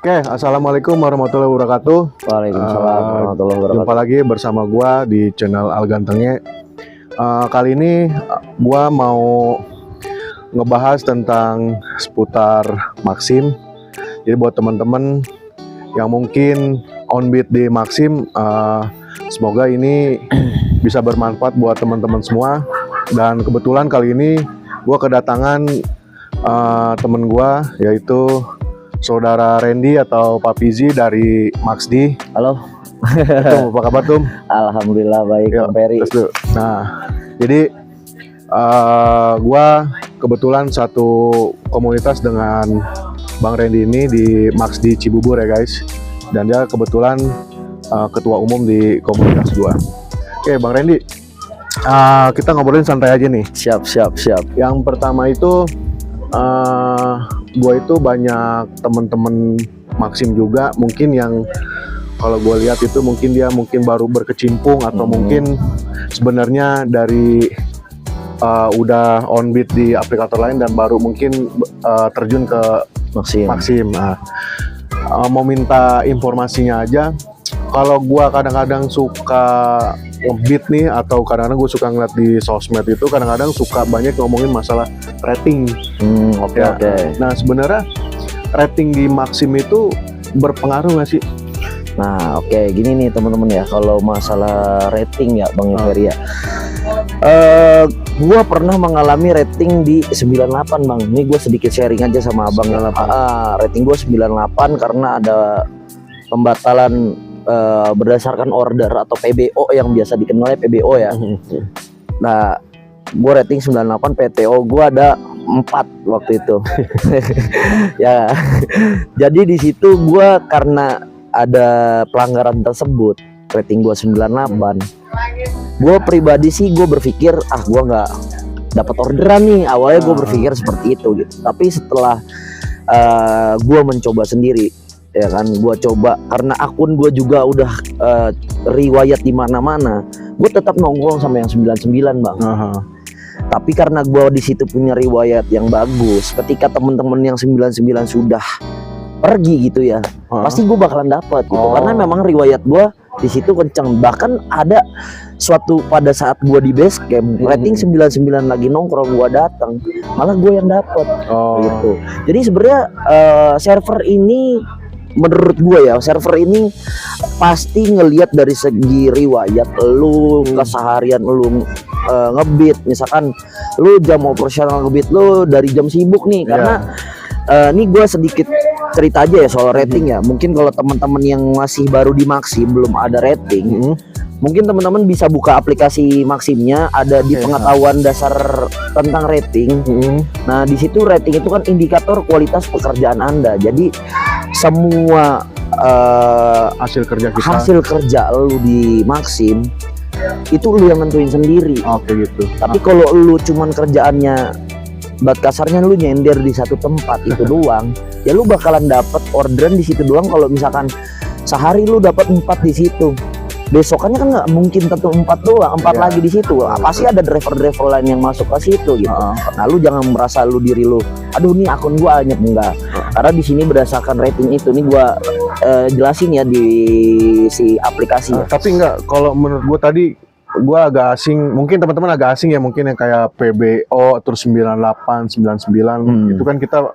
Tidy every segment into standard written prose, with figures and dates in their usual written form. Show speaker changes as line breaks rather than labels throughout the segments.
Oke, assalamualaikum warahmatullahi wabarakatuh.
Waalaikumsalam warahmatullahi wabarakatuh.
Jumpa lagi bersama gua di channel Al Gantengnya. Kali ini gua mau ngebahas tentang seputar Maxim. Jadi buat teman-teman yang mungkin on beat di Maxim, semoga ini bisa bermanfaat buat teman-teman semua. Dan kebetulan kali ini gua kedatangan temen gua, yaitu Saudara Randy atau Pak Fizi dari Maxdi.
Halo.
Tum, apa kabar Tum?
Alhamdulillah baik, Bang Ferry.
Nah, jadi gua kebetulan satu komunitas dengan Bang Randy ini di Maxdi Cibubur ya guys. Dan dia kebetulan ketua umum di komunitas gua. Oke, Bang Randy, kita ngobrolin santai aja nih.
Siap.
Yang pertama itu gue itu banyak temen-temen Maxim juga mungkin yang kalau gue lihat itu mungkin dia baru berkecimpung atau mungkin sebenarnya dari udah on beat di aplikator lain dan baru mungkin terjun ke Maxim. Nah, mau minta informasinya aja. Kalau gue kadang-kadang suka ngebeat nih atau kadang-kadang gue suka ngeliat di sosmed itu kadang-kadang suka banyak ngomongin masalah rating.
Oke.
Nah sebenarnya rating di Maxim itu berpengaruh nggak sih?
Nah oke, gini nih teman-teman ya, kalau masalah rating ya Bang Ferry ya, gua pernah mengalami rating di 98 Bang. Ini gue sedikit sharing aja sama Abang. Rating gue 98 karena ada pembatalan berdasarkan order atau PBO yang biasa dikenal PBO ya. Nah, gue rating 98, PTO gue ada 4 waktu itu. Ya, jadi di situ gue karena ada pelanggaran tersebut, rating gue 98. Gue pribadi sih gue berpikir gue nggak dapat orderan nih. Awalnya gue berpikir seperti itu gitu. Tapi setelah gue mencoba sendiri, ya kan, gue coba karena akun gue juga udah riwayat di mana-mana, gue tetap nongkrong sama yang 99 Bang. Tapi karena gue di situ punya riwayat yang bagus, ketika temen-temen yang 99 sudah pergi gitu ya, pasti gue bakalan dapat gitu. Karena memang riwayat gue di situ kenceng. Bahkan ada suatu pada saat gue di base camp, rating 99 lagi nongkrong, gue datang, malah gue yang dapat gitu. Jadi sebenarnya server ini, menurut gue ya, server ini pasti ngelihat dari segi riwayat lu, keseharian lu ngebeat. Misalkan lu jam operasional ngebeat lu dari jam sibuk nih, karena ini gue sedikit cerita aja ya soal rating ya. Mungkin kalau teman-teman yang masih baru di Maxim belum ada rating, mungkin teman-teman bisa buka aplikasi Maximnya, ada di pengetahuan dasar tentang rating. Nah di situ rating itu kan indikator kualitas pekerjaan Anda. Jadi semua
hasil kerja
lu di Maxim itu lu yang nentuin sendiri.
Oke gitu.
Tapi kalau lu cuman kerjaannya buat kasarnya lu nyender di satu tempat itu doang, ya lu bakalan dapat orderan di situ doang. Kalau misalkan sehari lu dapat 4 di situ, besokannya kan nggak mungkin tentu 4 doang, 4 lagi di situ. Pasti ada driver lain yang masuk ke situ gitu. Nah lu jangan merasa diri lu, aduh nih akun gua anyep, enggak. Karena di sini berdasarkan rating itu nih gua jelasin ya di si aplikasi.
Tapi enggak, kalau menurut gua tadi gua agak asing, mungkin teman-teman agak asing ya, mungkin yang kayak PBO terus 98, 99 itu kan kita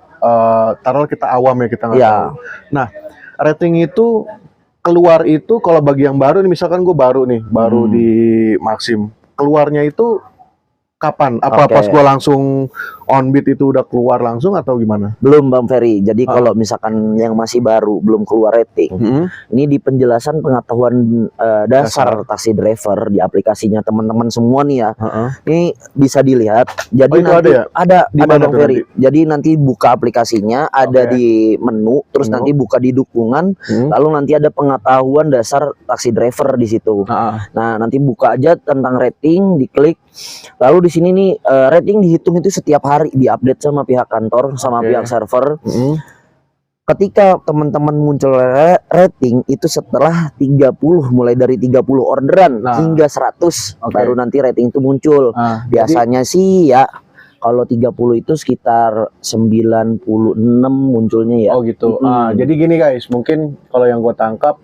taruh kita awam ya, kita nggak tahu. Nah rating itu keluar itu kalau bagi yang baru nih, misalkan gue baru di Maxim, keluarnya itu kapan? Apa pas gue langsung on beat itu udah keluar langsung atau gimana?
Belum Bang Ferry. Jadi kalau misalkan yang masih baru belum keluar rating, ini di penjelasan pengetahuan dasar taksi driver di aplikasinya teman-teman semua nih ya. Ini bisa dilihat. Jadi nanti ada di Bang Ferry. Jadi nanti buka aplikasinya, ada di menu, terus nanti buka di dukungan, lalu nanti ada pengetahuan dasar taksi driver di situ. Nah nanti buka aja tentang rating, diklik. Lalu di sini nih rating dihitung itu setiap hari, diupdate sama pihak kantor, sama pihak server. Ketika teman-teman muncul rating itu setelah 30, mulai dari 30 orderan hingga 100 baru nanti rating itu muncul. Biasanya sih ya Kalau 30 itu sekitar 96 munculnya ya.
Oh gitu.
Mm-mm.
Jadi gini guys, mungkin kalau yang gue tangkap,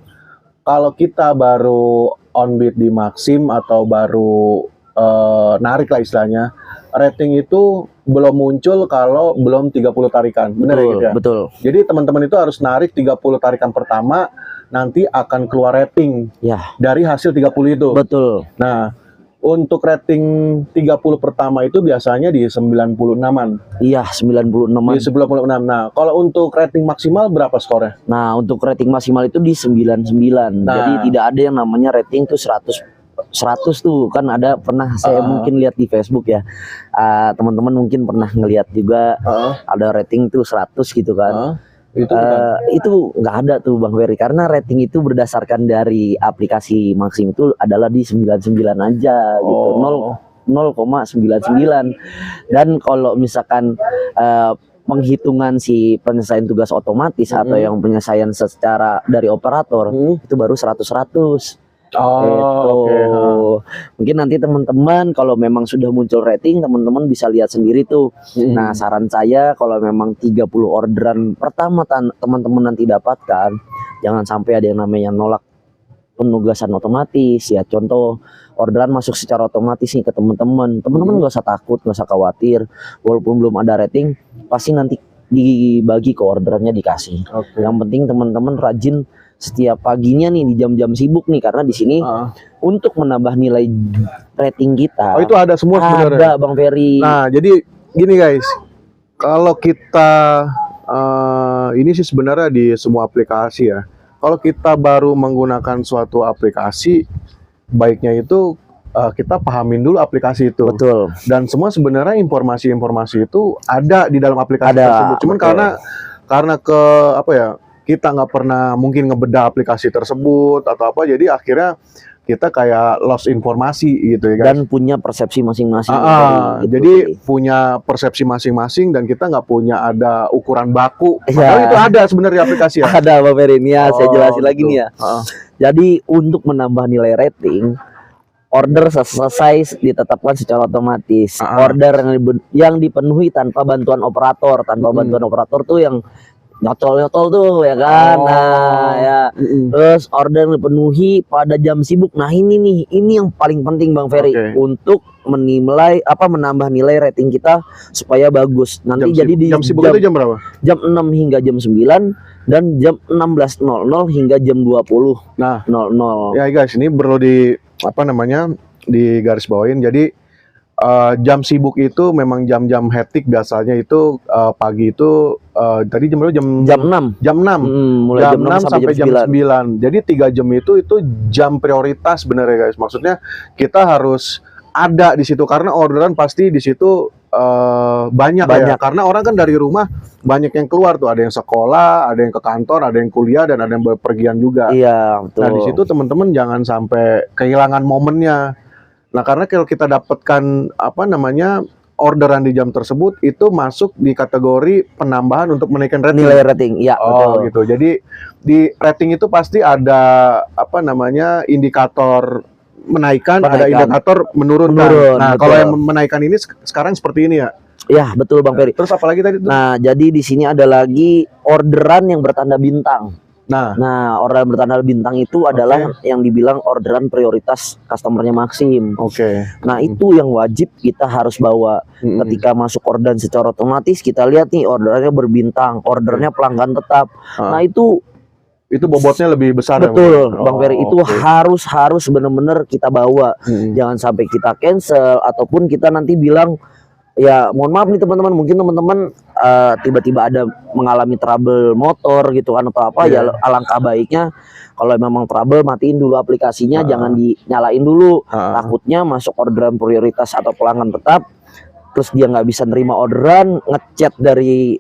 kalau kita baru on beat di Maxim atau baru narik lah istilahnya, rating itu belum muncul kalau belum 30 tarikan. Benar ya
Betul,
gitu ya?
betul.
Jadi teman-teman itu harus narik 30 tarikan pertama, nanti akan keluar rating
Ya,
dari hasil 30 itu.
betul.
Nah, untuk rating 30 pertama itu biasanya di 96-an.
Iya, 96-an.
Di 96. Nah, kalau untuk rating maksimal berapa skornya?
Nah, untuk rating maksimal itu di 99.
Nah.
Jadi tidak ada yang namanya rating tuh 100 tuh kan ada pernah saya mungkin lihat di Facebook ya. Teman-teman mungkin pernah ngelihat juga ada rating tuh 100 gitu kan. Itu nggak ada tuh Bang Ferry, karena rating itu berdasarkan dari aplikasi Maxim itu adalah di 99 aja gitu. 0,99. Dan kalau misalkan penghitungan si penyelesaian tugas otomatis atau yang penyelesaian secara dari operator itu baru 100. Mungkin nanti teman-teman kalau memang sudah muncul rating, teman-teman bisa lihat sendiri tuh. Nah, saran saya kalau memang 30 orderan pertama teman-teman nanti dapatkan, jangan sampai ada yang namanya nolak penugasan otomatis ya. Contoh orderan masuk secara otomatis nih ke teman-teman nggak usah takut, nggak usah khawatir, walaupun belum ada rating pasti nanti dibagi ke orderannya dikasih. Yang penting teman-teman rajin setiap paginya nih di jam-jam sibuk nih, karena di sini untuk menambah nilai rating kita.
Itu ada semua sebenarnya.
Ada Bang Ferry.
Nah, jadi gini guys, kalau kita ini sih sebenarnya di semua aplikasi ya. Kalau kita baru menggunakan suatu aplikasi, baiknya itu kita pahamin dulu aplikasi itu.
Betul.
Dan semua sebenarnya informasi-informasi itu ada di dalam aplikasi tersebut. Cuman karena kita nggak pernah mungkin ngebedah aplikasi tersebut atau apa, jadi akhirnya kita kayak lost informasi gitu ya guys.
Dan punya persepsi masing-masing.
Gitu. Jadi punya persepsi masing-masing dan kita nggak punya ada ukuran baku. Padahal itu ada sebenarnya di aplikasi ya.
Ada Bang Ferry nih ya, saya jelasin lagi nih ya. Jadi untuk menambah nilai rating, order selesai ditetapkan secara otomatis. Order yang dipenuhi tanpa bantuan operator, bantuan operator tuh yang nyotol tuh ya kan. Terus order dipenuhi pada jam sibuk. Nah, ini yang paling penting Bang Ferry untuk menambah nilai rating kita supaya bagus. Nanti
jam sibuk itu jam berapa?
Jam 6 hingga jam 9 dan jam 16.00 hingga jam 20.00.
Nah, ya guys, ini perlu di garis bawain. Jadi jam sibuk itu memang jam-jam hektik, biasanya itu pagi itu tadi jam berapa? Jam 6. Jam 6.
Mulai jam 6 sampai jam 9.
Jadi 3 jam itu jam prioritas sebenarnya guys. Maksudnya kita harus ada di situ karena orderan pasti di situ banyak ya. Karena orang kan dari rumah banyak yang keluar tuh, ada yang sekolah, ada yang ke kantor, ada yang kuliah, dan ada yang berpergian juga.
Iya, betul.
Nah, di situ teman-teman jangan sampai kehilangan momennya. Nah, karena kalau kita dapatkan orderan di jam tersebut itu masuk di kategori penambahan untuk menaikkan rating.
Nilai rating, ya.
Betul. Gitu. Jadi di rating itu pasti ada indikator menaikkan, ada indikator menurunkan. Nah, kalau yang menaikkan ini sekarang seperti ini ya.
Ya, betul Bang Ferry.
Terus apa lagi tadi tuh?
Nah, jadi di sini ada lagi orderan yang bertanda bintang. Nah, orderan bertanda bintang itu adalah yang dibilang orderan prioritas customernya Maxim. Nah, itu yang wajib kita harus bawa. Ketika masuk orderan secara otomatis, kita lihat nih orderannya berbintang, ordernya pelanggan tetap. Nah, itu
bobotnya lebih besar.
Betul, Bang Ferry. Itu harus benar-benar kita bawa. Jangan sampai kita cancel ataupun kita nanti bilang, ya mohon maaf nih teman-teman, mungkin teman-teman tiba-tiba ada mengalami trouble motor gitu kan atau apa, ya alangkah baiknya kalau memang trouble matiin dulu aplikasinya, jangan dinyalain dulu. Takutnya masuk orderan prioritas atau pelanggan tetap, terus dia nggak bisa nerima orderan, ngechat dari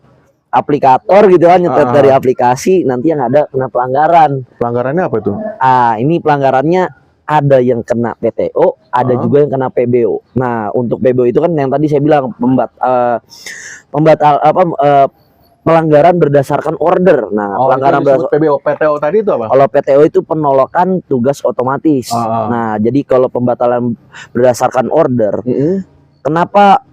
aplikator gitu kan, nyetet dari aplikasi, nanti yang ada kena pelanggaran.
Pelanggarannya apa itu?
Ini pelanggarannya ada yang kena PTO, ada juga yang kena PBO. Nah, untuk PBO itu kan yang tadi saya bilang pelanggaran berdasarkan order. Nah, pelanggaran berdasarkan
PBO. PTO tadi itu apa?
Kalau PTO itu penolakan tugas otomatis. Nah, jadi kalau pembatalan berdasarkan order, kenapa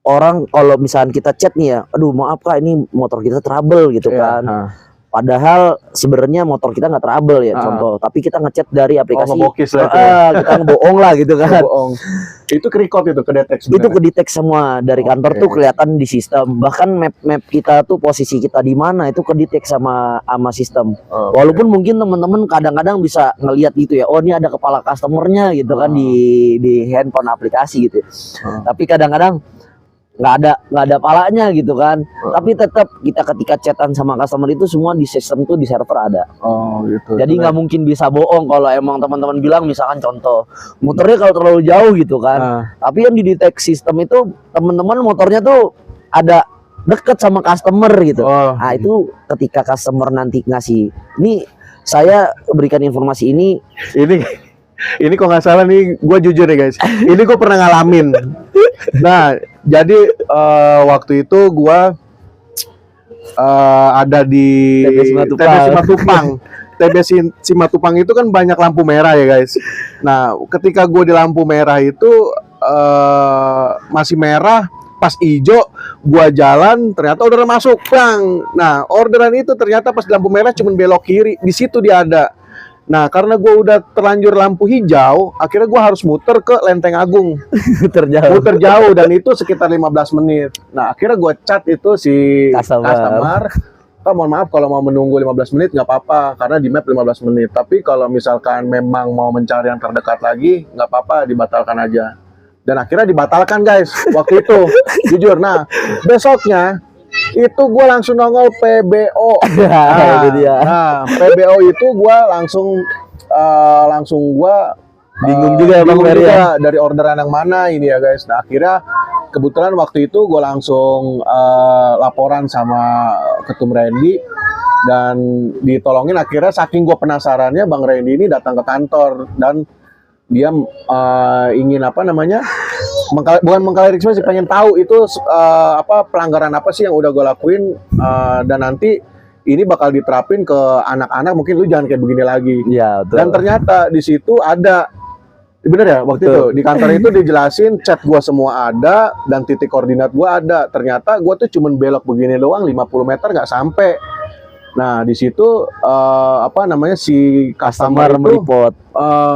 orang kalau misalkan kita chat nih ya, aduh maaf Kak ini motor kita trouble gitu
Iya,
kan. Padahal sebenarnya motor kita nggak trouble ya contoh, tapi kita ngechat dari aplikasi,
ngebokis lah itu ya.
kita ngebohong lah gitu kan.
Bohong. Itu ke-record itu, kedetek
Itu kedetek semua dari kantor tuh kelihatan di sistem. Bahkan map kita tuh posisi kita di mana itu kedetek sama sistem. Walaupun mungkin teman-teman kadang-kadang bisa ngelihat gitu ya, oh ini ada kepala customernya gitu kan di handphone aplikasi gitu. Tapi kadang-kadang nggak ada palanya gitu kan. Tapi tetap kita ketika chatan sama customer itu semua di sistem tuh di server ada.
Gitu.
Jadi nggak mungkin bisa bohong kalau emang teman-teman bilang misalkan contoh motornya kalau terlalu jauh gitu kan. Tapi yang dideteksi sistem itu teman-teman motornya tuh ada deket sama customer gitu. Nah itu ketika customer nanti ngasih, ini saya berikan informasi ini
kok nggak salah nih, gue jujur ya guys, ini gue pernah ngalamin. Nah, jadi waktu itu gue ada di TB Simatupang. TB Simatupang itu kan banyak lampu merah ya guys. Nah, ketika gue di lampu merah itu masih merah, pas hijau gue jalan, ternyata orderan masuk, bang. Nah, orderan itu ternyata pas di lampu merah cuma belok kiri, di situ dia ada. Nah, karena gue udah terlanjur lampu hijau, akhirnya gue harus muter ke Lenteng Agung. muter jauh dan itu sekitar 15 menit. Nah, akhirnya gue chat itu si customer. Pak, mohon maaf kalau mau menunggu 15 menit nggak apa-apa, karena di map 15 menit. Tapi kalau misalkan memang mau mencari yang terdekat lagi, nggak apa-apa, dibatalkan aja. Dan akhirnya dibatalkan guys, waktu itu. Jujur, nah besoknya itu gue langsung nongol PBO. Nah, PBO itu gue langsung gue
bingung juga Bang Ferry ya,
dari orderan yang mana ini ya guys. Nah, akhirnya kebetulan waktu itu gue langsung laporan sama Ketum Randy dan ditolongin. Akhirnya saking gue penasarannya, Bang Randy ini datang ke kantor dan dia ingin bukan mengklarifikasi, pengen tahu itu pelanggaran apa sih yang udah gue lakuin, dan nanti ini bakal diterapin ke anak-anak, mungkin lu jangan kayak begini lagi.
Ya, betul.
Dan ternyata di situ ada, bener ya waktu itu di kantor itu dijelasin chat gue semua ada dan titik koordinat gue ada. Ternyata gue tuh cuman belok begini doang, 50 meter nggak sampai. Nah, di situ si customer itu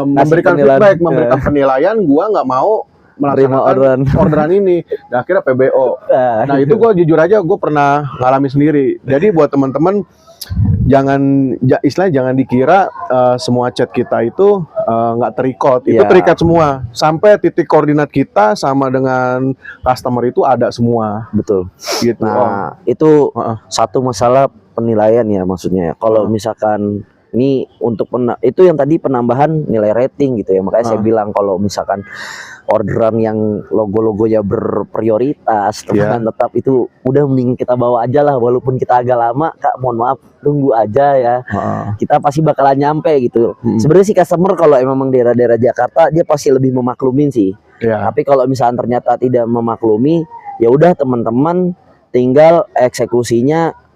memberikan feedback, memberikan penilaian, gua nggak mau melaksanakan orderan ini. Dan akhirnya PBO. Nah, itu gua jujur aja, gua pernah ngalami sendiri. Jadi buat teman-teman jangan dikira semua chat kita itu nggak ter-record. Itu ter-record semua. Sampai titik koordinat kita sama dengan customer itu ada semua.
Betul.
Gitu.
Nah, itu satu masalah penilaian ya maksudnya. Kalau misalkan ini untuk itu yang tadi penambahan nilai rating gitu ya. Makanya saya bilang kalau misalkan orderan yang logo-logonya berprioritas, tetap itu udah mending kita bawa aja lah, walaupun kita agak lama, Kak, mohon maaf tunggu aja ya. Kita pasti bakalan nyampe gitu. Sebenarnya sih customer kalau emang daerah-daerah Jakarta dia pasti lebih memaklumin sih. Tapi kalau misalkan ternyata tidak memaklumi, ya udah teman-teman tinggal eksekusinya.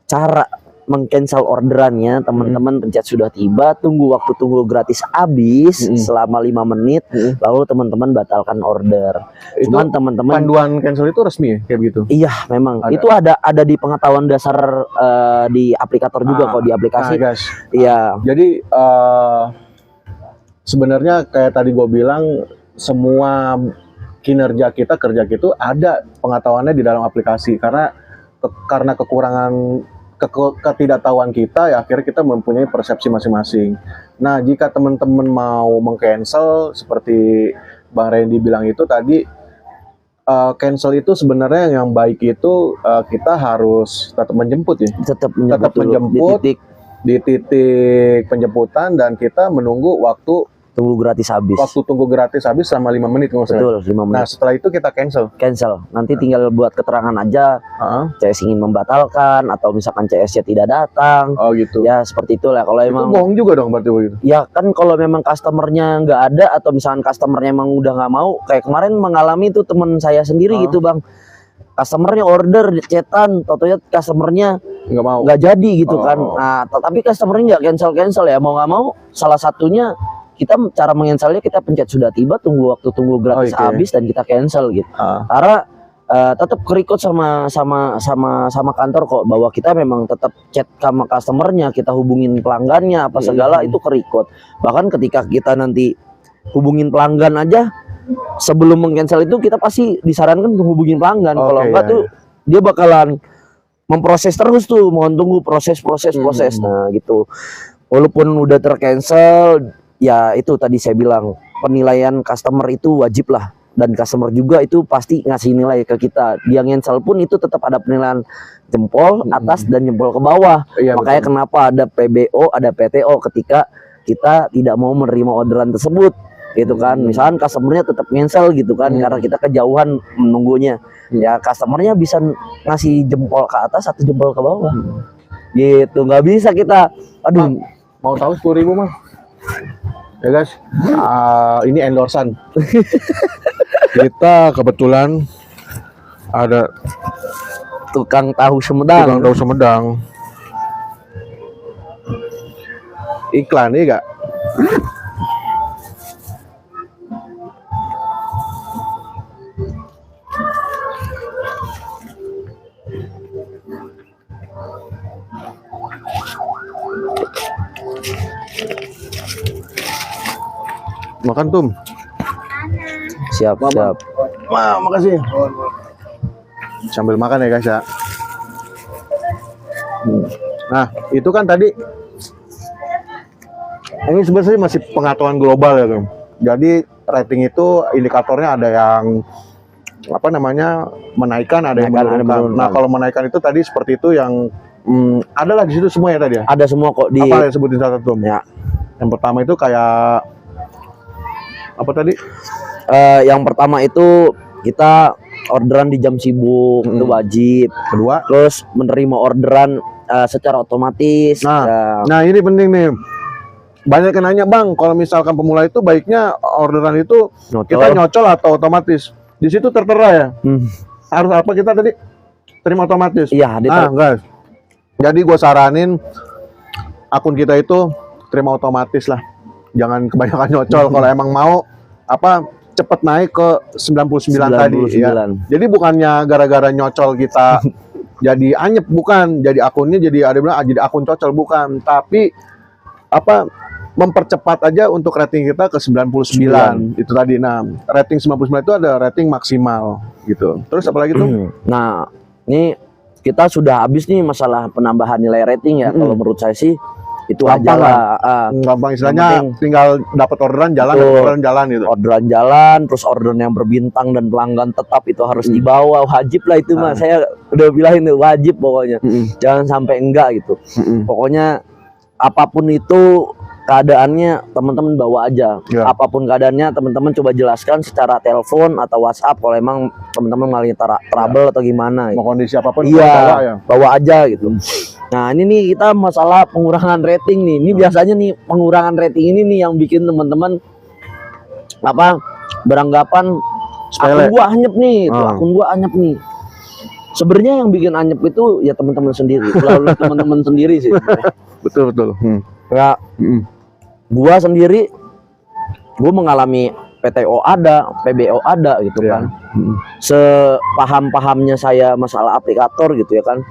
Cara meng-cancel orderannya, teman-teman pencet sudah tiba, tunggu waktu tunggu gratis habis selama 5 menit, lalu teman-teman batalkan order. Cuman teman-teman,
panduan cancel itu resmi ya kayak gitu?
Iya, memang itu ada di pengetahuan dasar di aplikator juga kok, di aplikasi. Iya.
Jadi sebenarnya kayak tadi gue bilang, semua kinerja kita, kerja kita ada pengetahuannya di dalam aplikasi, karena kekurangan ketidaktahuan kita ya akhirnya kita mempunyai persepsi masing-masing. Nah, jika teman-teman mau meng-cancel seperti Bang Randy bilang itu tadi, cancel itu sebenarnya yang baik itu kita harus tetap menjemput ya.
Tetap menjemput
di titik penjemputan dan kita menunggu waktu
tunggu gratis habis.
Waktu tunggu gratis habis selama 5 menit.
Betul, 5 menit.
Nah, setelah itu kita cancel.
Nanti tinggal buat keterangan aja. CS ingin membatalkan atau misalkan CS-nya tidak datang.
Oh gitu.
Ya seperti itulah. Kalau emang
bohong juga dong berarti begitu.
Ya kan kalau memang customernya nggak ada atau misalkan customernya emang udah nggak mau, kayak kemarin mengalami itu teman saya sendiri gitu Bang. Customernya order cetan, totonya customernya nggak jadi gitu kan. Nah, tapi customernya nggak cancel ya, mau nggak mau salah satunya kita cara mengencelnya kita pencet sudah tiba, tunggu waktu tunggu gratis habis dan kita cancel gitu. Karena tetap kerikut sama kantor kok, bahwa kita memang tetap chat sama customernya, kita hubungin pelanggannya apa segala itu kerikut. Bahkan ketika kita nanti hubungin pelanggan aja, sebelum meng-cancel itu kita pasti disarankan untuk hubungin pelanggan. Kalau enggak tuh dia bakalan memproses terus tuh, mohon tunggu proses. Nah gitu, walaupun udah tercancel ya itu tadi saya bilang, penilaian customer itu wajib lah, dan customer juga itu pasti ngasih nilai ke kita. Dia cancel pun itu tetap ada penilaian jempol atas dan jempol ke bawah. Makanya betul. Kenapa ada PBO, ada PTO ketika kita tidak mau menerima orderan tersebut gitu kan. Misalkan customernya tetap cancel gitu kan, karena kita kejauhan menunggunya. Ya customernya bisa ngasih jempol ke atas atau jempol ke bawah. Gitu, nggak bisa kita aduh
mau tahu 10.000 mah. Ya guys, ini endorsan. Kita kebetulan ada
tukang tahu Sumedang.
Iklan nih gak? Makan Tum.
Siap.
Wah, makasih. Sambil makan ya guys ya. Nah, itu kan tadi ini sebenarnya masih pengetahuan global ya, Tum. Jadi rating itu indikatornya ada yang apa namanya menaikkan, ada yang menurunkan. Nah, kalau menaikkan itu tadi seperti itu yang ada lah di situ semua ya tadi ya.
Ada semua kok di.
Apa yang sebutin satu Tum?
Ya.
Yang pertama itu kayak apa tadi?
Yang pertama itu kita orderan di jam sibuk itu wajib.
Kedua,
terus menerima orderan secara otomatis.
Nah ini penting nih. Banyak yang nanya, Bang, kalau misalkan pemula itu baiknya orderan itu kita nyocol atau otomatis? Di situ tertera ya. Harus apa kita tadi? Terima otomatis.
Iya,
guys. Jadi gue saranin akun kita itu terima otomatis lah. Jangan kebanyakan nyocol. Kalau emang mau cepet naik ke 99 tadi ya. Jadi bukannya gara-gara nyocol kita jadi anyep, bukan. Jadi akunnya jadi jadi akun cocol, bukan. Tapi mempercepat aja untuk rating kita ke 99 itu tadi. Nah, rating 99 itu ada rating maksimal gitu. Terus apa lagi tuh?
Nah, ini kita sudah habis nih masalah penambahan nilai rating ya. Kalau menurut saya sih itu gampang aja lah.
Gampang, istilahnya tinggal dapat orderan jalan, gitu. Orderan
jalan, terus orderan yang berbintang dan pelanggan tetap itu harus dibawa, wajib lah itu mah. Saya udah bilangin wajib pokoknya. Jangan sampai enggak gitu. Pokoknya apapun itu keadaannya teman-teman bawa aja. Apapun keadaannya teman-teman coba jelaskan secara telepon atau WhatsApp kalau emang teman-teman mengalami trouble atau gimana.
Mau kondisi apapun
bawa aja gitu. Nah ini nih kita masalah pengurangan rating nih. Ini biasanya nih pengurangan rating ini nih yang bikin teman-teman beranggapan akun gua anyep nih, akun gua anyep nih. Sebenarnya yang bikin anyep itu ya teman-teman sendiri, selalu teman-teman sendiri sih.
Betul.
Ya, gua sendiri, gua mengalami PTO ada, PBO ada gitu kan. Sepaham-pahamnya saya masalah aplikator gitu ya kan.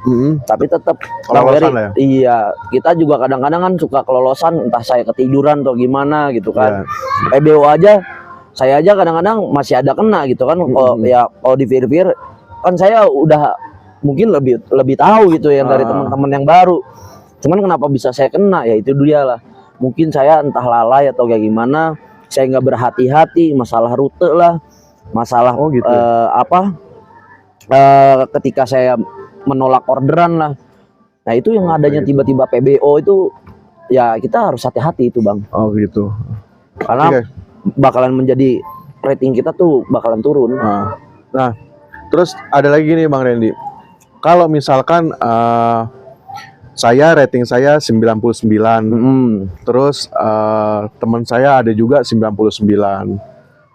Tapi tetap
kelolosan ya?
Iya, kita juga kadang-kadang kan suka kelolosan, entah saya ketiduran atau gimana gitu kan. PBO aja, saya aja kadang-kadang masih ada kena gitu kan. Kalau di Vir kan saya udah mungkin lebih tahu gitu yang dari teman-teman yang baru. Cuman kenapa bisa saya kena ya itu dia lah. Mungkin saya entah lalai atau kayak gimana, saya nggak berhati-hati, masalah rute lah, masalah ketika saya menolak orderan lah. Nah itu yang adanya tiba-tiba PBO itu ya kita harus hati-hati itu Bang.
Oh gitu.
Karena bakalan menjadi rating kita tuh bakalan turun.
Nah terus ada lagi nih Bang Randy. Kalau misalkan rating saya 99. Terus teman saya ada juga 99.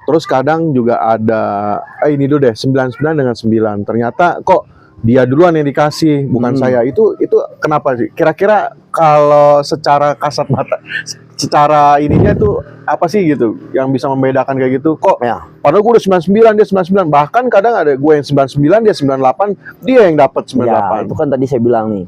Terus kadang juga ada ini dulu deh 99 dengan 9. Ternyata kok dia duluan yang dikasih bukan saya. Itu kenapa sih? Kira-kira kalau secara kasat mata secara ininya tuh apa sih gitu yang bisa membedakan kayak gitu? Kok
Ya.
padahal gue udah 99 dia 99, bahkan kadang ada gue yang 99 dia 98, dia yang dapat
Ya,
98.
itu kan tadi saya bilang nih.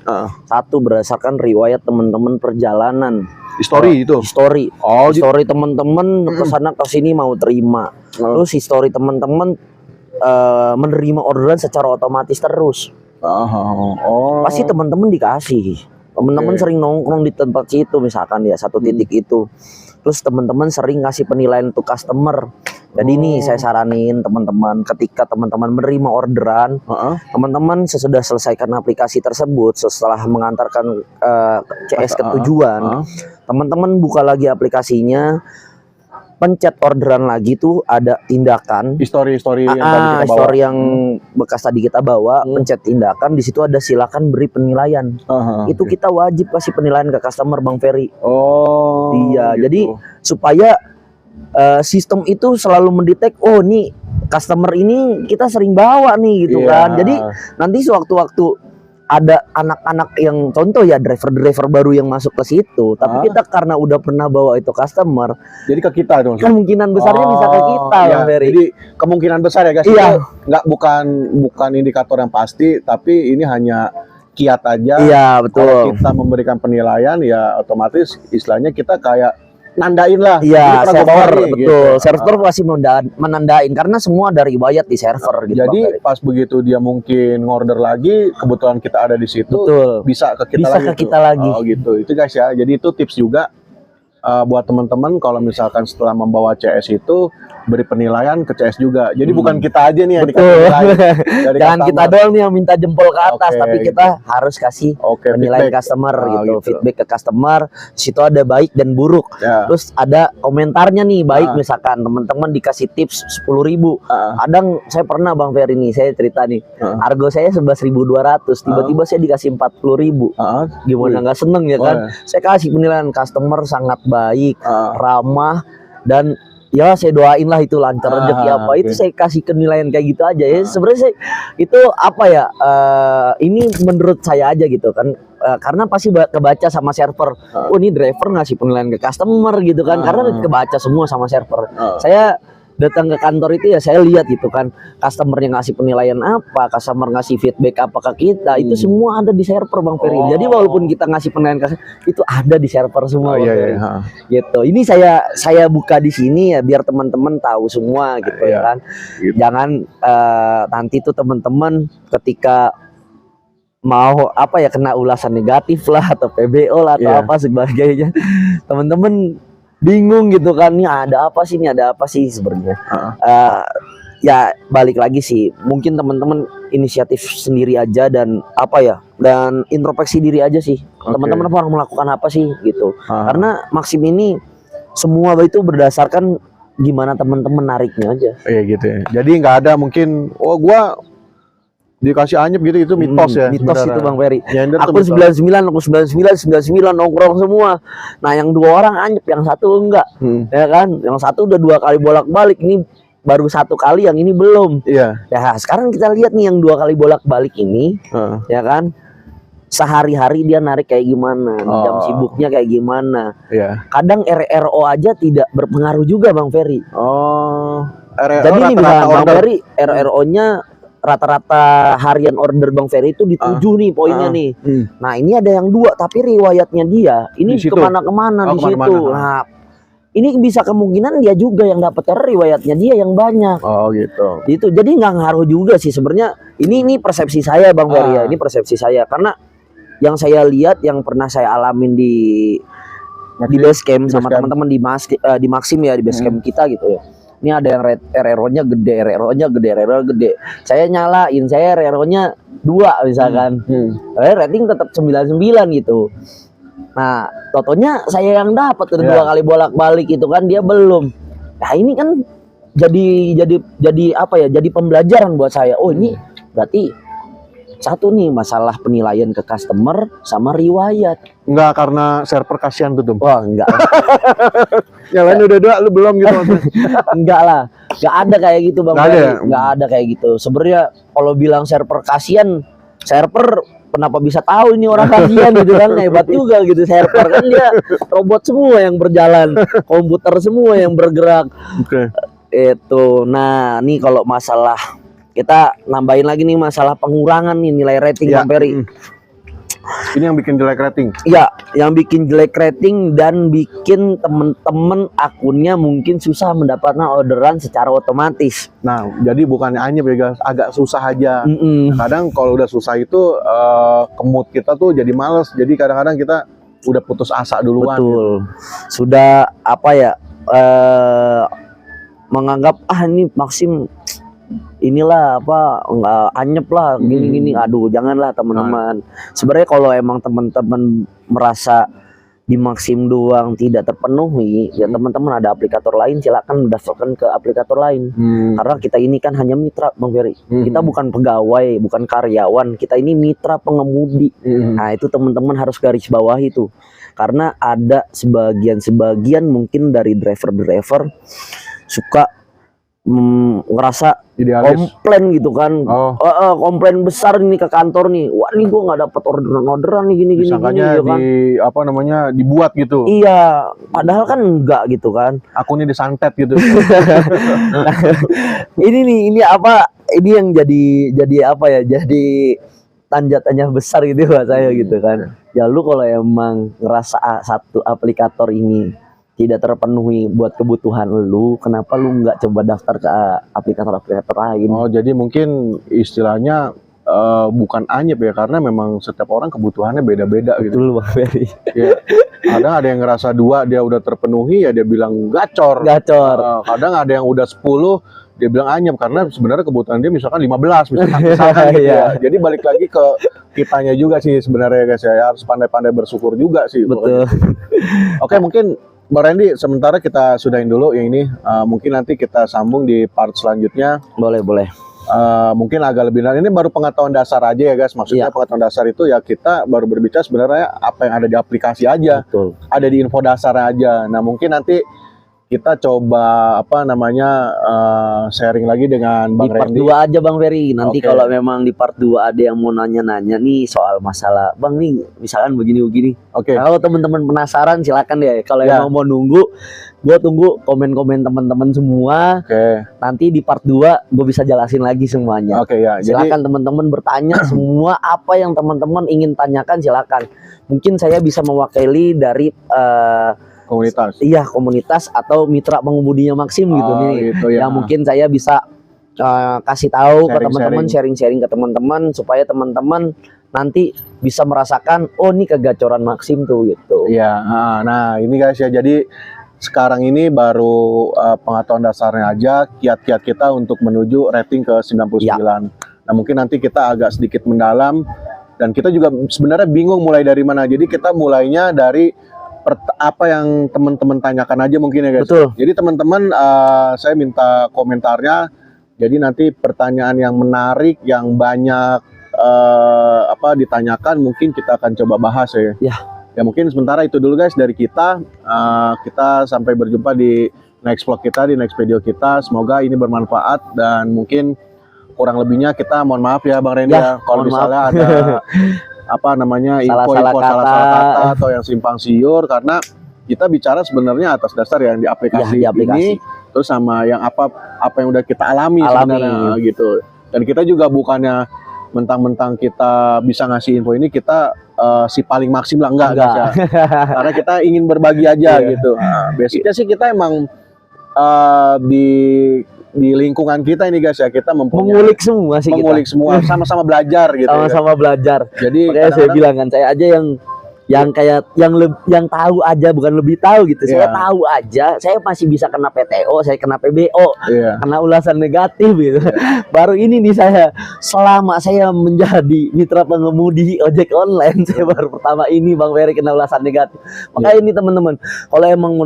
Satu berdasarkan riwayat teman-teman perjalanan.
History itu.
History.
Oh, gitu.
History teman-teman kesana kesini mau terima. Terus history teman-teman menerima orderan secara otomatis terus.
Oh.
Pasti teman-teman dikasih. Teman-teman
Oke.
sering nongkrong di tempat situ misalkan ya satu titik itu. Terus teman-teman sering ngasih penilaian untuk customer. Jadi nih saya saranin teman-teman ketika teman-teman menerima orderan, teman-teman sesudah selesaikan aplikasi tersebut, setelah mengantarkan CS ke tujuan, teman-teman buka lagi aplikasinya, pencet orderan lagi tuh ada tindakan
History yang tadi kita bawa.
history yang bekas tadi kita bawa, pencet tindakan, di situ ada silakan beri penilaian. Itu kita wajib kasih penilaian ke customer Bang Ferry.
Oh.
Iya,
gitu.
jadi supaya sistem itu selalu mendetek, oh nih customer ini kita sering bawa nih gitu
Iya.
kan. Jadi nanti sewaktu-waktu ada anak-anak yang contoh ya driver-driver baru yang masuk ke situ, tapi kita karena udah pernah bawa itu customer,
Jadi ke kita dong.
kemungkinan besarnya bisa ke kita,
iya.
Bang Ferry.
Jadi kemungkinan besar ya guys.
Iya.
Itu bukan indikator yang pasti, tapi ini hanya kiat aja.
Iya,
Kalau
betul.
kita memberikan penilaian ya otomatis istilahnya kita kayak nandain lah.
Iya,
Ini pernah gua bawa
server
nih,
betul.
gitu.
Server pasti menandain karena semua ada riwayat di server gitu. Bang
Jadi
Ferry.
pas begitu dia mungkin ngorder lagi, kebetulan kita ada di situ,
Betul.
bisa ke kita
Bisa
lagi.
ke
tuh.
kita lagi.
Oh gitu. Itu guys ya. Jadi itu tips juga buat teman-teman kalau misalkan setelah membawa CS itu beri penilaian ke CS juga. Jadi bukan kita aja nih yang dikasih
Betul.
penilaian dari
Jangan
customer.
kita doang nih yang minta jempol ke atas,
Oke,
tapi
gitu.
kita harus kasih
Oke,
penilaian
feedback.
customer
Ah,
gitu.
gitu.
Feedback ke customer, di situ ada baik dan buruk.
Ya.
Terus ada komentarnya nih, baik misalkan teman-teman dikasih tips 10.000. Kadang saya pernah Bang Ferry nih, saya cerita nih. Harga saya 11.200, tiba-tiba saya dikasih 40.000. Gimana nggak seneng ya kan? Saya kasih penilaian customer sangat baik, ramah, dan ya saya doain lah itu lancar rezeki apa. Itu saya kasih penilaian kayak gitu aja ya. Sebenarnya saya, itu apa ya? Ini menurut saya aja gitu kan. Karena pasti kebaca sama server. Oh ini driver ngasih penilaian ke customer gitu kan. Karena kebaca semua sama server. Saya datang ke kantor itu ya saya lihat gitu kan, customer yang ngasih penilaian apa, customer ngasih feedback apa ke kita, itu semua ada di server Bang Ferry. Jadi walaupun kita ngasih penilaian itu ada di server semua. Bang Ferry. Gitu. Ini saya buka di sini ya biar teman-teman tahu semua gitu ya kan.
Gitu.
Jangan nanti tuh teman-teman ketika mau apa ya kena ulasan negatif lah atau PBO lah atau apa sebagainya, teman-teman bingung gitu kan, nih ada apa sih sebenarnya. Ya balik lagi sih, mungkin teman-teman inisiatif sendiri aja dan apa ya, dan introspeksi diri aja sih. Teman-teman harus melakukan apa sih gitu. Karena Maxim ini semua itu berdasarkan gimana teman-teman nariknya aja.
Iya gitu ya. Jadi nggak ada mungkin, oh gua dikasih anyep gitu, itu mitos ya.
Mitos
sebenarnya.
itu Bang Ferry.
Nyender
Aku
tuh mitos.
99 nongkrong semua. Nah yang 2 orang anyep, yang satu enggak. Ya kan? Yang satu udah 2 kali bolak-balik, ini baru 1 kali, yang ini belum.
Iya.
Ya sekarang kita lihat nih yang 2 kali bolak-balik ini, ya kan? Sehari-hari dia narik kayak gimana, jam sibuknya kayak gimana.
Iya.
Kadang RRO aja tidak berpengaruh juga Bang Ferry.
RRO
Jadi ini
rata-rata
Bang
order.
Ferry, RRO-nya rata-rata harian order Bang Ferry itu di 7 nih poinnya nih. Nah ini ada yang 2 tapi riwayatnya dia ini
Di situ?
kemana-kemana di situ.
kemana-mana.
Nah ini bisa kemungkinan dia juga yang dapat karena riwayatnya dia yang banyak.
Oh gitu.
Itu jadi nggak ngaruh juga sih sebenarnya. Ini persepsi saya Bang Ferry ya. Ini persepsi saya karena yang saya lihat, yang pernah saya alamin di base camp sama teman-teman di Maxim ya, di base camp kita gitu ya. Ini ada yang RRO-nya gede, RRO-nya gede. Saya nyalain, saya RRO-nya 2 misalkan. Rating tetap 99 gitu. Nah, totonya saya yang dapat udah 2 kali bolak-balik itu kan, dia belum. Nah, ini kan jadi apa ya? Jadi pembelajaran buat saya. Oh, ini berarti satu nih masalah penilaian ke customer sama riwayat.
Enggak, karena server kasihan tuh.
Wah, enggak.
Yang lain udah 2, lu belum gitu maksudnya.
Enggak lah, enggak ada kayak gitu Bang
Nggak ada
Ferry.
ya?
Enggak ada kayak gitu. Sebenarnya kalau bilang server kasihan, server kenapa bisa tahu ini orang kasihan gitu kan, hebat juga gitu. Server kan dia robot semua yang berjalan, komputer semua yang bergerak.
Oke.
Itu. Nah, nih kalau masalah kita nambahin lagi nih masalah pengurangan nih nilai rating
Ya,
Bang Ferry.
Ini yang bikin jelek rating.
Iya, yang bikin jelek rating dan bikin temen-temen akunnya mungkin susah mendapatkan orderan secara otomatis.
Nah, jadi bukannya anyep ya guys, agak susah aja. Kadang kalau udah susah itu mood kita tuh jadi males. Jadi kadang-kadang kita udah putus asa duluan.
Betul. Sudah apa ya? Menganggap ini Maxim inilah apa nggak anyep lah gini-gini. Aduh, janganlah teman-teman. Sebenarnya kalau emang teman-teman merasa di Maxim doang tidak terpenuhi, ya teman-teman ada aplikator lain, silakan daftarkan ke aplikator lain. Karena kita ini kan hanya mitra Bang Ferry. Kita bukan pegawai, bukan karyawan, kita ini mitra pengemudi. Nah, itu teman-teman harus garis bawah itu. Karena ada sebagian mungkin dari driver-driver suka ngerasa
Idealis.
komplain gitu kan. Komplain besar ini ke kantor nih. Wah, nih gua nggak dapat orderan nih gini
Disangkanya
ya kan.
apa namanya dibuat gitu.
Iya, padahal kan enggak gitu kan.
Akunnya disantet gitu.
Nah, ini apa? Ini yang jadi apa ya? Jadi tanda besar gitu buat saya gitu kan. Ya lu kalau emang ngerasa satu aplikator ini tidak terpenuhi buat kebutuhan lu, kenapa lu nggak coba daftar ke aplikator-aplikator lain?
Oh, jadi mungkin istilahnya bukan anyep ya, karena memang setiap orang kebutuhannya beda-beda gitu.
Betul Bang Ferry.
Ya, kadang ada yang ngerasa 2 dia udah terpenuhi ya dia bilang gacor. Kadang ada yang udah 10 dia bilang anyep karena sebenarnya kebutuhan dia misalkan 15 misalkan gitu ya. Jadi balik lagi ke kitanya juga sih sebenarnya guys ya, harus pandai-pandai bersyukur juga sih.
Betul.
Oke, mungkin Bang Randy, sementara kita sudahin dulu yang ini. Mungkin nanti kita sambung di part selanjutnya.
Boleh.
Mungkin agak lebih. Ini baru pengetahuan dasar aja ya guys. Maksudnya pengetahuan dasar itu ya kita baru berbicara sebenarnya apa yang ada di aplikasi aja.
Betul.
Ada di info dasar aja. Nah, mungkin nanti kita coba apa namanya sharing lagi dengan Bang
Di part
Randy.
2 aja Bang Ferry. Nanti
Oke.
kalau memang di part 2 ada yang mau nanya-nanya nih soal masalah Bang nih, misalkan begini-begini.
Oke.
Kalau teman-teman penasaran silakan deh. Kalau
Ya.
emang mau nunggu, gue tunggu komen-komen teman-teman semua.
Oke.
Nanti di part 2 gue bisa jelasin lagi semuanya.
Oke ya. Jadi
Silakan teman-teman bertanya semua apa yang teman-teman ingin tanyakan, silakan. Mungkin saya bisa mewakili dari
komunitas.
iya komunitas atau mitra pengemudinya Maxim gitu nih.
Gitu ya.
Yang mungkin saya bisa kasih tahu ke
Sharing-sharing.
teman-teman, sharing-sharing ke teman-teman supaya teman-teman nanti bisa merasakan oh ini kegacoran Maxim tuh gitu.
Iya. Nah, ini guys ya. Jadi sekarang ini baru pengetahuan dasarnya aja, kiat-kiat kita untuk menuju rating ke 99. Nah, mungkin nanti kita agak sedikit mendalam dan kita juga sebenarnya bingung mulai dari mana. Jadi kita mulainya dari apa yang teman-teman tanyakan aja mungkin ya guys.
Betul.
Jadi teman-teman saya minta komentarnya. Jadi nanti pertanyaan yang menarik, yang banyak ditanyakan mungkin kita akan coba bahas ya. Ya mungkin sementara itu dulu guys dari kita. Kita sampai berjumpa di next vlog kita, di next video kita. Semoga ini bermanfaat dan mungkin kurang lebihnya kita mohon maaf ya Bang Randy ya. Kalau misalnya ada apa namanya info-info salah-salah kata atau yang simpang siur, karena kita bicara sebenarnya atas dasar yang di aplikasi, ini terus sama yang apa yang udah kita alami sebenarnya gitu. Dan kita juga bukannya mentang-mentang kita bisa ngasih info ini kita si paling Maxim lah enggak. Ya. Karena kita ingin berbagi aja gitu. Nah, basicnya sih kita emang di lingkungan kita ini guys ya, kita
mengulik semua sih,
semua, sama-sama belajar gitu.
Sama-sama belajar.
Jadi
makanya saya bilang kan, saya aja yang kayak yang tahu aja, bukan lebih tahu gitu. Saya tahu aja, saya masih bisa kena PTO, saya kena PBO, kena ulasan negatif gitu. Baru ini nih saya, selama saya menjadi mitra pengemudi ojek online, saya baru pertama ini Bang Ferry kena ulasan negatif. Makanya ini teman-teman, kalau emang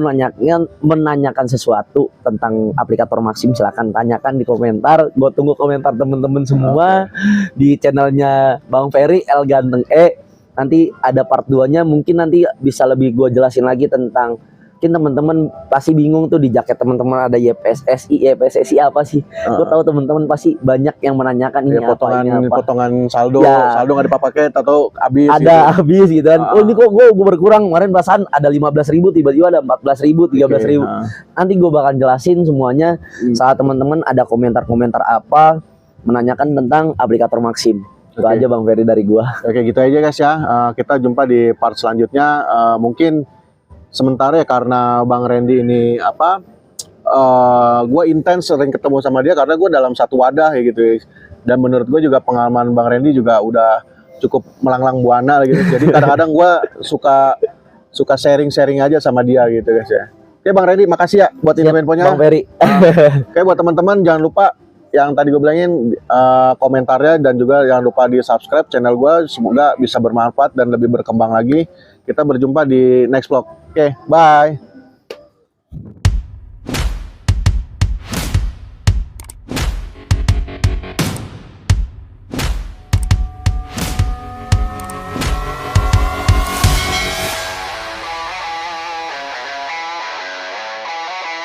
menanyakan sesuatu tentang aplikator Maxim, silakan tanyakan di komentar. Gue tunggu komentar teman-teman semua di channelnya Bang Ferry El Ganteng E. Nanti ada part 2-nya, mungkin nanti bisa lebih gue jelasin lagi tentang mungkin teman-teman pasti bingung tuh di jaket teman-teman ada YPSSI apa sih? Gue tahu teman-teman pasti banyak yang menanyakan ini apa,
potongan
ini apa.
potongan saldo,
Ya.
saldo nggak dipakai atau habis.
Ada
gitu.
habis gitu kan. Oh ini kok gue berkurang, kemarin perasaan ada 15.000 tiba-tiba ada 14.000, 13.000. Nanti gue bakal jelasin semuanya saat teman-teman ada komentar-komentar apa menanyakan tentang aplikator Maxim. Itu aja Bang Ferry dari gua.
Oke, gitu aja guys ya. Kita jumpa di part selanjutnya. Mungkin sementara ya karena Bang Randy ini apa? Gue intens sering ketemu sama dia karena gue dalam satu wadah ya gitu. Dan menurut gue juga pengalaman Bang Randy juga udah cukup melanglang buana gitu. Jadi kadang-kadang gue suka sharing-sharing aja sama dia gitu guys ya. Oke Bang Randy, makasih ya buat info-infonya.
Bang Ferry.
Oke buat teman-teman jangan lupa yang tadi gue bilangin komentarnya dan juga jangan lupa di subscribe channel gue. Semoga bisa bermanfaat dan lebih berkembang lagi. Kita berjumpa di next vlog. Oke, bye.